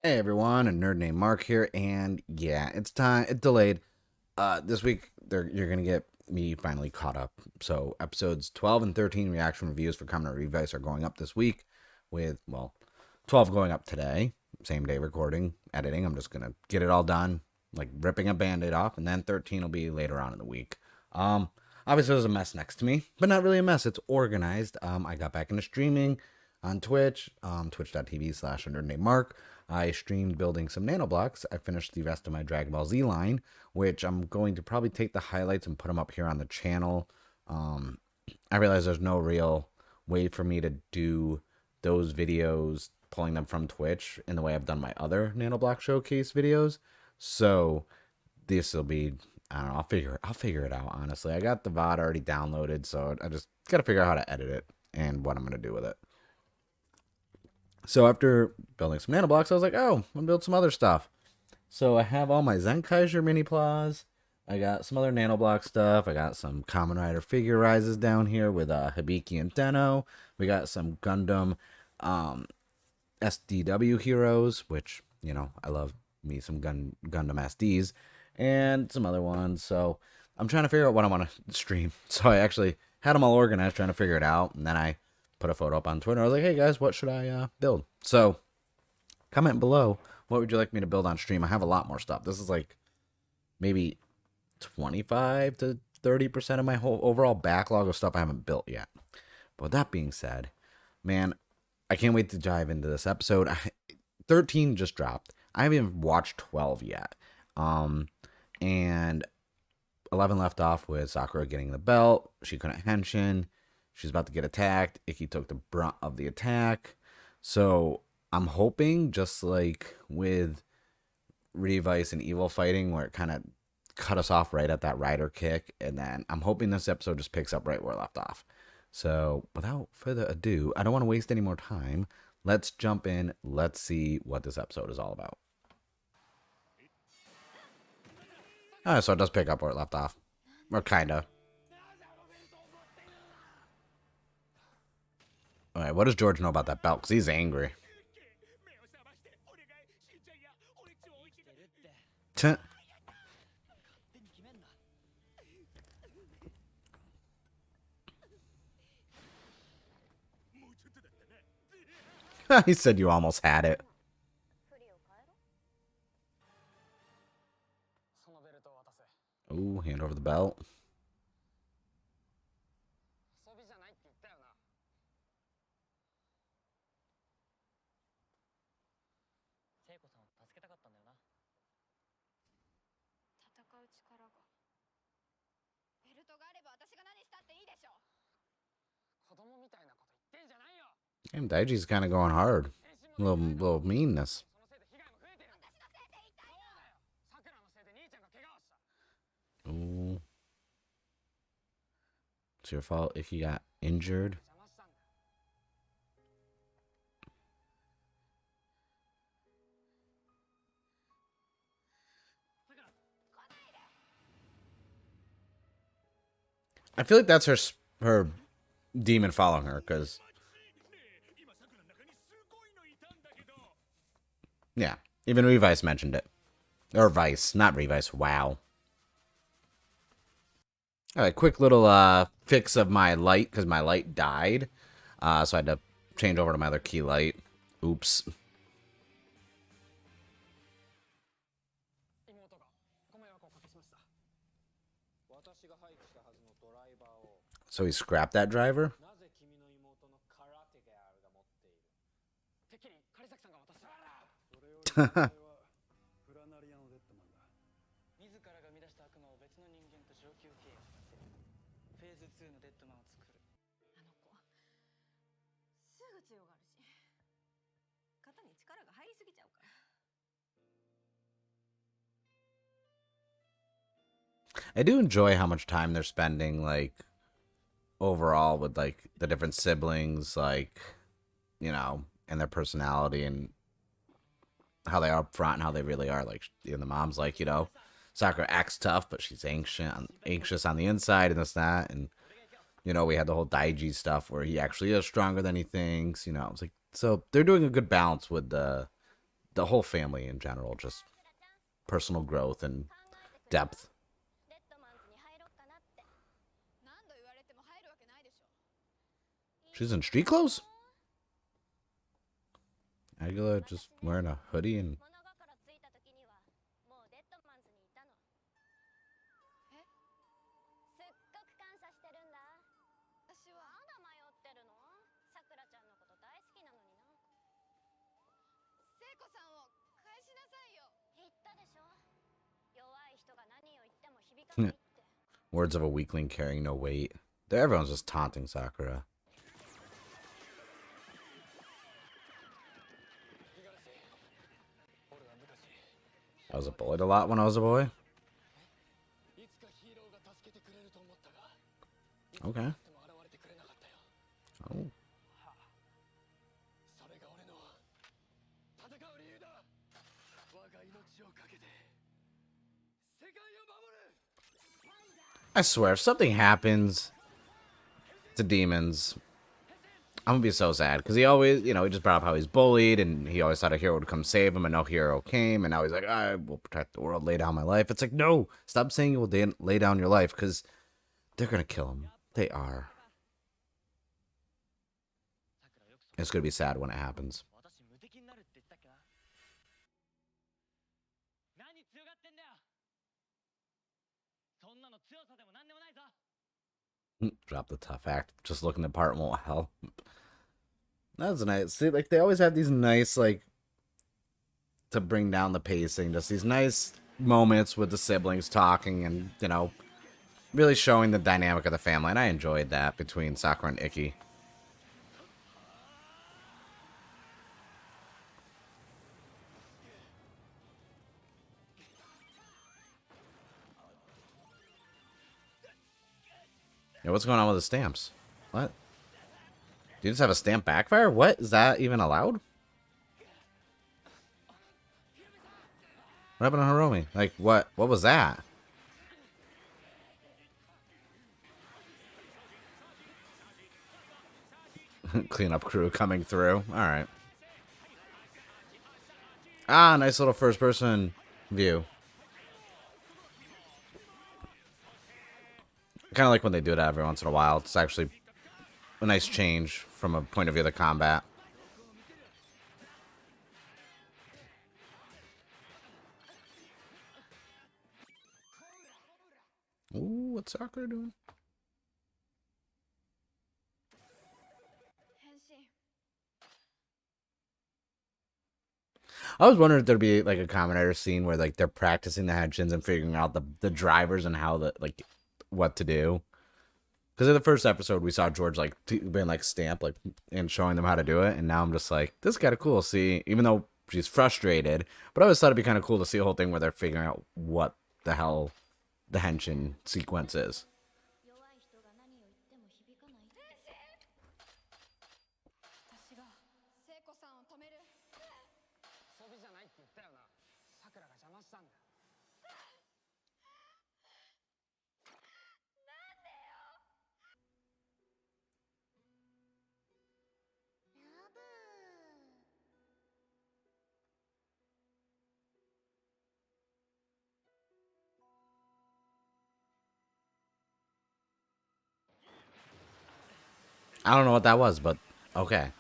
Hey everyone, a nerd named Mark here, and yeah, it's time. It delayed. This week you're gonna get me finally caught up. So episodes 12 and 13 reaction reviews for Kamen Rider Revice are going up this week, with 12 going up today, same day recording, editing. I'm just gonna get it all done, like ripping a band-aid off, and then 13 will be later on in the week. Obviously there's a mess next to me, but not really a mess. It's organized. I got back into streaming on Twitch, twitch.tv/nerdnamemark. I streamed building some nanoblocks. I finished the rest of my Dragon Ball Z line, which I'm going to probably take the highlights and put them up here on the channel. Um, I realize there's no real way for me to do those videos, pulling them from Twitch in the way I've done my other nanoblock showcase videos. So this will be, I don't know, I'll figure it out, honestly. I got the VOD already downloaded, so I just gotta figure out how to edit it and what I'm gonna do with it. So after building some nanoblocks, I was like, oh, I'm gonna build some other stuff. So I have all my Zenkaiser mini plaws. I got some other nanoblock stuff. I got some Kamen Rider figure rises down here with Hibiki and Deno. We got some Gundam SDW heroes, which, I love me some Gundam SDs, and some other ones. So I'm trying to figure out what I want to stream. So I actually had them all organized, trying to figure it out, and then I put a photo up on Twitter. I was like, hey guys, what should I build? So comment below, what would you like me to build on stream? I have a lot more stuff. This is like maybe 25 to 30% of my whole overall backlog of stuff I haven't built yet. But with that being said, man, I can't wait to dive into this episode. 13 just dropped. I haven't even watched 12 yet. And 11 left off with Sakura getting the belt. She couldn't henshin. She's about to get attacked. Ikki took the brunt of the attack. So I'm hoping, just like with Revice and Evil fighting, where it kind of cut us off right at that rider kick, and then I'm hoping this episode just picks up right where it left off. So without further ado, I don't want to waste any more time. Let's jump in. Let's see what this episode is all about. So it does pick up where it left off. Or kinda. Alright, what does George know about that belt? Because he's angry. He said you almost had it. Ooh, hand over the belt. Damn, Daiji's kind of going hard. A little meanness. Ooh. It's your fault if you got injured. I feel like that's her demon following her, because yeah, even Revice mentioned it. Or Vice, not Revice. Wow. All right, quick little fix of my light, because my light died. So I had to change over to my other key light. Oops. So he scrapped that driver? I do enjoy how much time they're spending, like, overall with, like, the different siblings, like, and their personality and how they are up front and how they really are. Like, the mom's like, Sakura acts tough, but she's anxious on the inside and this, that. And, we had the whole Daiji stuff where he actually is stronger than he thinks, It's like, so they're doing a good balance with the whole family in general, just personal growth and depth. She's in street clothes? Aguila just wearing a hoodie and... Words of a weakling carrying no weight. Everyone's just taunting Sakura. I was bullied a lot when I was a boy. Okay. Oh. I swear, if something happens to demons, I'm gonna be so sad. Because he always, he just brought up how he's bullied, and he always thought a hero would come save him, and no hero came, and now he's like, I will protect the world, lay down my life. It's like, no, stop saying you will lay down your life, because they're gonna kill him. They are. It's gonna be sad when it happens. Drop the tough act. Just looking the part won't help. That's nice. See, like, they always have these nice, like, to bring down the pacing. Just these nice moments with the siblings talking and, really showing the dynamic of the family. And I enjoyed that between Sakura and Ikki. Yeah, what's going on with the stamps? What? Do you just have a stamp backfire? What? Is that even allowed? What happened to Hiromi? Like, what? What was that? Cleanup crew coming through. Alright. Ah, nice little first-person view. Kind of like when they do that every once in a while. It's actually a nice change from a point of view of the combat. Ooh, what's Sakura doing? I was wondering if there'd be like a Kamen Rider scene where like they're practicing the henshins and figuring out the drivers and how what to do. Because in the first episode we saw George like being like stamped like and showing them how to do it, and now I'm just like, this is kind of cool. See, even though she's frustrated, but I always thought it'd be kind of cool to see a whole thing where they're figuring out what the hell the henshin sequence is. I don't know what that was, but okay.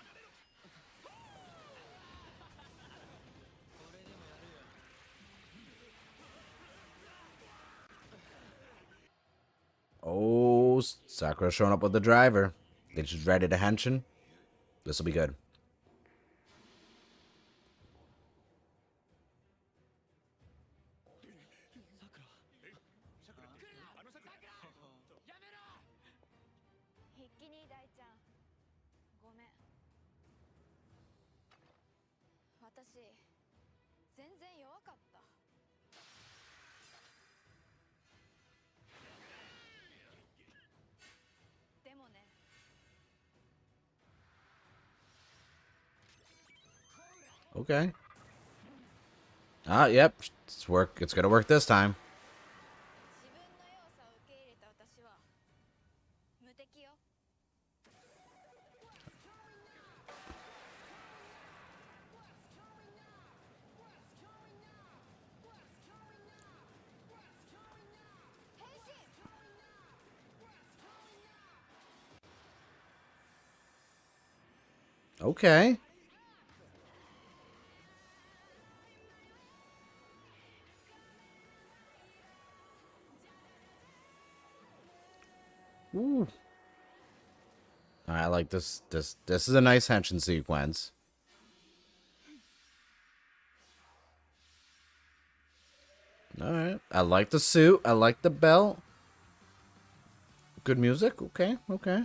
Oh, Sakura showing up with the driver. They just ready to henshin. This will be good. Okay. Ah, yep. It's gonna work this time. Okay. Ooh. I like this. This is a nice henshin sequence. All right. I like the suit. I like the belt. Good music. Okay. Okay.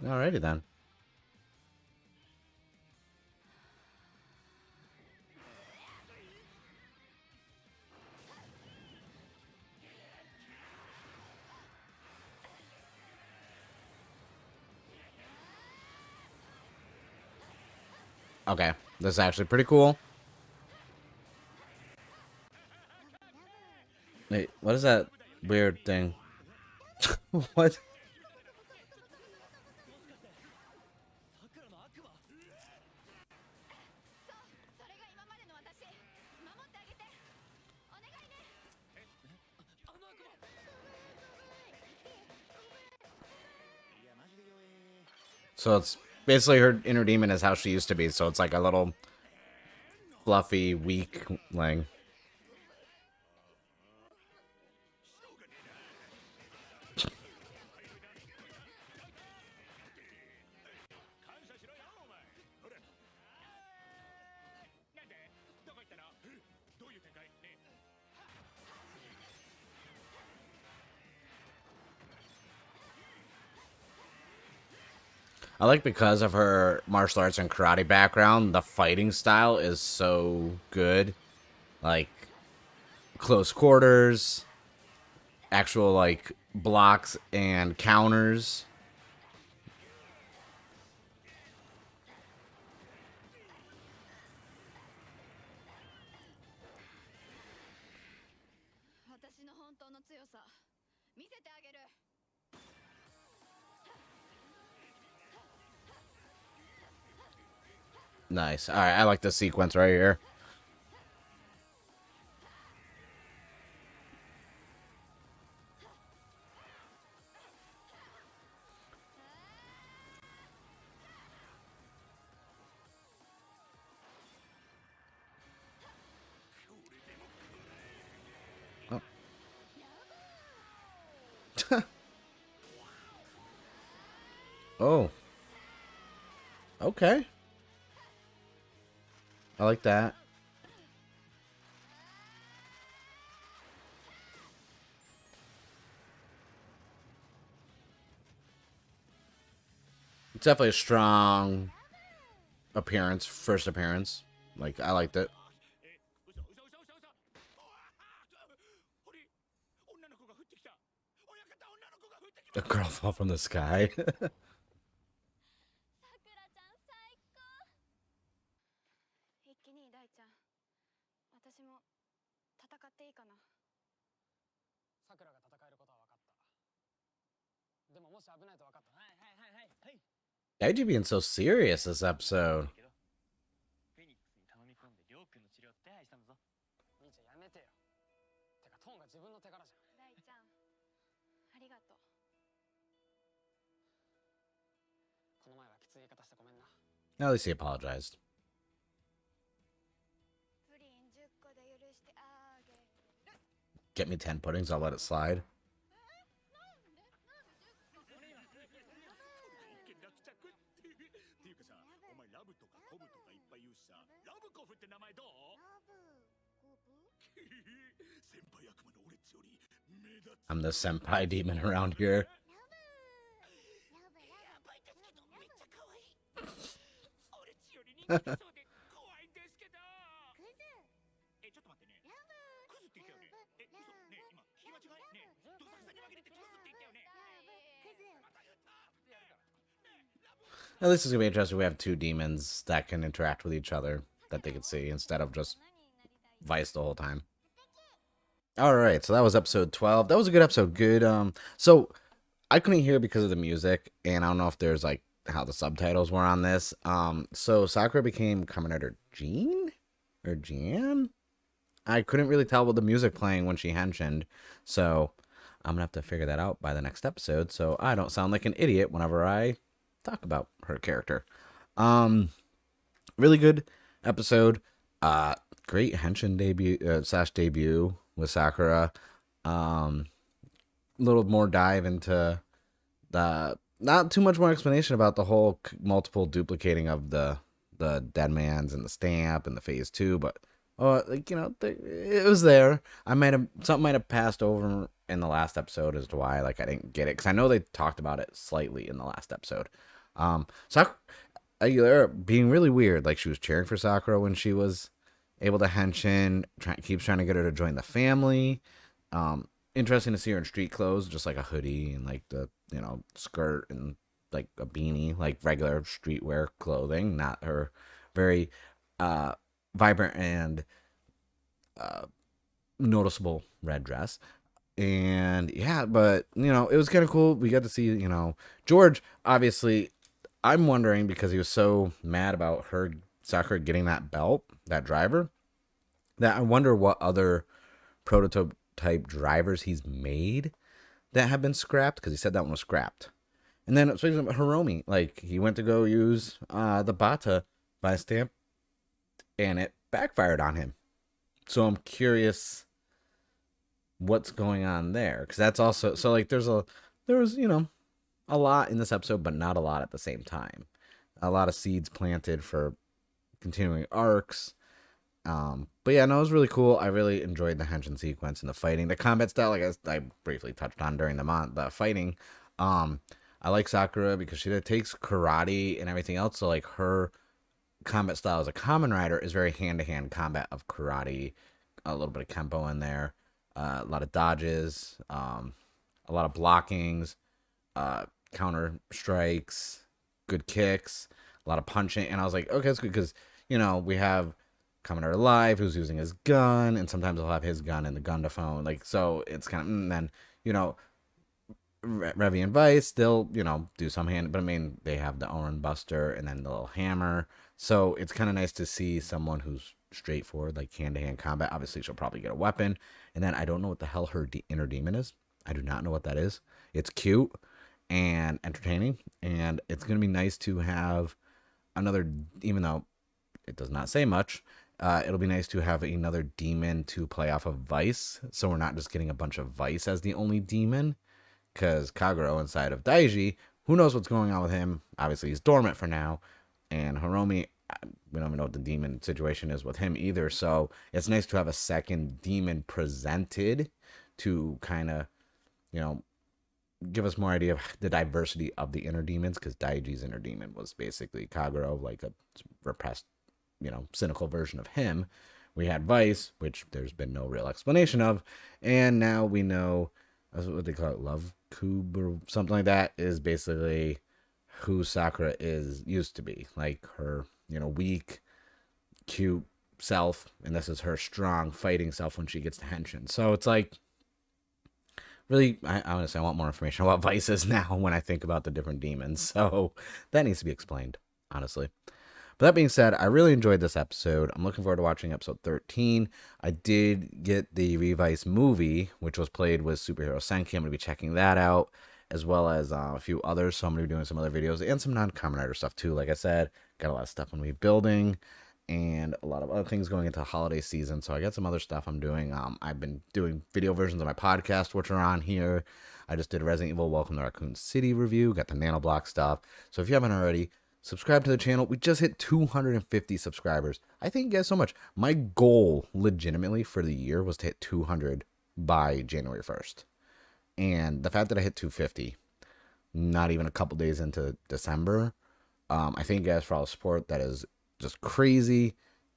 Alrighty then. Okay. This is actually pretty cool. Wait, what is that weird thing? What? So it's basically her inner demon is how she used to be. So it's like a little fluffy, weakling. I like because of her martial arts and karate background, the fighting style is so good. Like close quarters, actual like blocks and counters. Nice. All right, I like this sequence right here. Oh. Oh. Okay. I like that. It's definitely a strong appearance, first appearance. Like, I liked it. A girl fell from the sky. 大事 being so serious this episode. At least he apologized. Get me 10 puddings, I'll let it slide. I'm the senpai demon around here. At least it's gonna be interesting. We have two demons that can interact with each other that they can see instead of just Vice the whole time. All right, so that was episode 12. That was a good episode. Good. So I couldn't hear because of the music, and I don't know if there's like how the subtitles were on this. So Sakura became Kamen Rider Jean or Jan. I couldn't really tell with the music playing when she henshined. So, I'm gonna have to figure that out by the next episode, so I don't sound like an idiot whenever I talk about her character. Um, really good episode. Uh, Great henshin debut slash debut with Sakura. Um, little more dive into the not too much more explanation about the whole multiple duplicating of the dead man's and the stamp and the phase two, but like it was there. I might have something might have passed over in the last episode as to why like I didn't get it because I know they talked about it slightly in the last episode. Sakura Aguilera being really weird, like she was cheering for Sakura when she was able to henshin, keeps trying to get her to join the family. Interesting to see her in street clothes, just like a hoodie and like the skirt and like a beanie, like regular streetwear clothing, not her very uh vibrant and uh noticeable red dress. And yeah, but it was kind of cool. We got to see George. Obviously, I'm wondering because he was so mad about her Sakura getting that belt, that driver, that I wonder what other prototype drivers he's made that have been scrapped, because he said that one was scrapped. And then speaking of Hiromi, like he went to go use the Bata by stamp, and it backfired on him. So I'm curious what's going on there, because that's also so like there was a lot in this episode, but not a lot at the same time. A lot of seeds planted for continuing arcs. But yeah, no, it was really cool. I really enjoyed the henshin sequence and the fighting, the combat style. Like I briefly touched on during the fighting. I like Sakura because she takes karate and everything else. So like her combat style as a Kamen Rider is very hand to hand combat of karate, a little bit of kempo in there, a lot of dodges, a lot of blockings, counter strikes, good kicks, a lot of punching. And I was like, okay, that's good because we have Kamen Rider Live who's using his gun, and sometimes he'll have his gun in the gundaphone. Like, so it's kind of, and then Revice and Vice, they'll do some hand, but I mean they have the Orin Buster and then the little hammer. So it's kind of nice to see someone who's straightforward, like hand to hand combat. Obviously, she'll probably get a weapon, and then I don't know what the hell her inner demon is. I do not know what that is. It's cute and entertaining, and it's gonna be nice to have another, even though it does not say much. It'll be nice to have another demon to play off of Vice, so we're not just getting a bunch of Vice as the only demon. Because Kagero inside of Daiji, who knows what's going on with him? Obviously, he's dormant for now. And Hiromi, we don't even know what the demon situation is with him either. So it's nice to have a second demon presented to kind of, give us more idea of the diversity of the inner demons. Because Daiji's inner demon was basically Kagero, like a repressed, cynical version of him. We had Vice, which there's been no real explanation of. And now we know, that's what they call it, love cube or something like that, is basically who Sakura used to be, like her weak, cute self, and this is her strong fighting self when she gets to henshin. So it's like really, I honestly I want more information about Vices now when I think about the different demons, so that needs to be explained, honestly. But that being said, I really enjoyed this episode. I'm looking forward to watching episode 13. I did get the Revice movie, which was played with Superhero Senki. I'm going to be checking that out, as well as a few others. So I'm going to be doing some other videos and some non-Kamen Rider stuff too. Like I said, got a lot of stuff I'm going to be building and a lot of other things going into the holiday season. So I got some other stuff I'm doing. I've been doing video versions of my podcast, which are on here. I just did Resident Evil Welcome to Raccoon City review. Got the Nanoblock stuff. So if you haven't already, subscribe to the channel. We just hit 250 subscribers. I thank you guys so much. My goal, legitimately, for the year was to hit 200 by January 1st. And the fact that I hit 250, not even a couple days into December, I thank you guys for all the support. That is just crazy,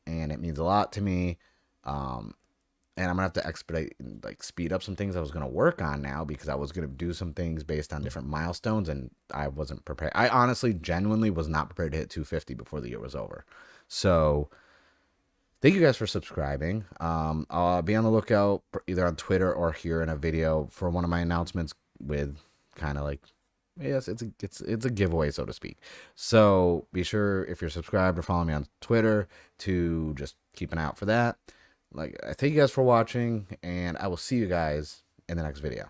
and it means a lot to me. And I'm going to have to expedite and speed up some things I was going to work on now, because I was going to do some things based on different milestones, and I wasn't prepared. I honestly, genuinely was not prepared to hit 250 before the year was over. So thank you guys for subscribing. I'll be on the lookout either on Twitter or here in a video for one of my announcements with kind of like, yes, it's a giveaway, so to speak. So be sure, if you're subscribed or follow me on Twitter, to just keep an eye out for that. I thank you guys for watching, and I will see you guys in the next video.